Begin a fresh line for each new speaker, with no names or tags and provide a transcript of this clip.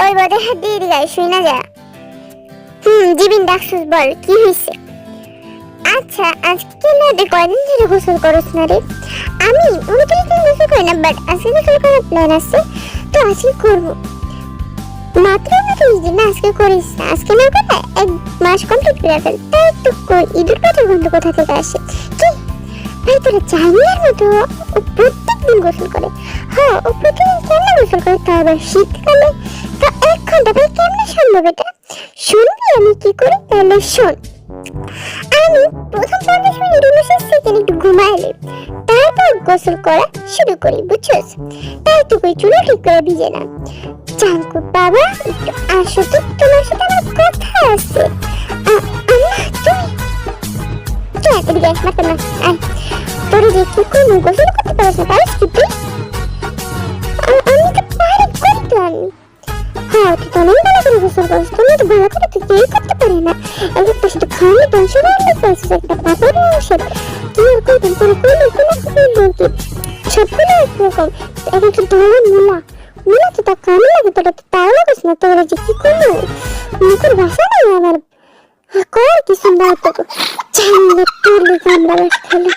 ওই বদে হাত দিয়ে গায়ে শুই না যা। জিবিন ডাকছিস, বল কি হয়েছে? আচ্ছা, আজকে না দে কয়দিন ধরে গোসল করছ না রে? আমি 29 দিন গোসল করি না, বাট আজকে গোসল করার প্ল্যান আছে, তো আজকে করবো। মাত্র 29 দিন না, আজকে করিস না। আজকে না করে 1 মাস কমপ্লিট করে ফেল। তাই একটু ঈদের কথা গন্ধ কোথা থেকে আসে? কি ভাই তোরা চাইনিয়ার মতো ও প্রত্যেক দিন গোসল করে? হ্যাঁ, ও প্রতিদিন কেমনে গোসল করে, তা আবার শীতকালে? তা 1 ঘন্টা ভাই কেমনে সম্ভব এটা? শুনবি আমি কি করি? তাহলে শোন। আমি প্রথম 50 মিনিট 29 সেকেন্ড একটু ঘুমাইলে, তারপর গোসল করা শুরু করি, বুঝছস? তাই তো কই চুল ঠিক করে ভিজে না। জাঙ্কু বাবা, একটু আসো তো, তোমার সাথে আমার কথা আছে। আম্মা, তুই এত গ্যাস মারতে না। তোর যে কি করবো, গোসল করতে পারিস না? পারিস কি তুই? আমি তো পারি করতে। হ্যাঁ, তুই তো অনেক ভালো করে গোসল করিস, তুমি তো ভালো করে তো কেউ করতে পারে না। একবার তোর সাথে খাওয়ানো টেনশন অনেক পাইছিস, একটা পাপড় ঔষধ কি আর করবেন তোর? সবগুলো একরকম, এক একটা ধরো মূলা তো তা কামে লাগে, তোরা তো তাও লাগাস না। তোরা যে কি করবো, মুখের ভাষা নেই আমার, কর কিছু না তো চাইলে তোর লিখে আমরা খেলে।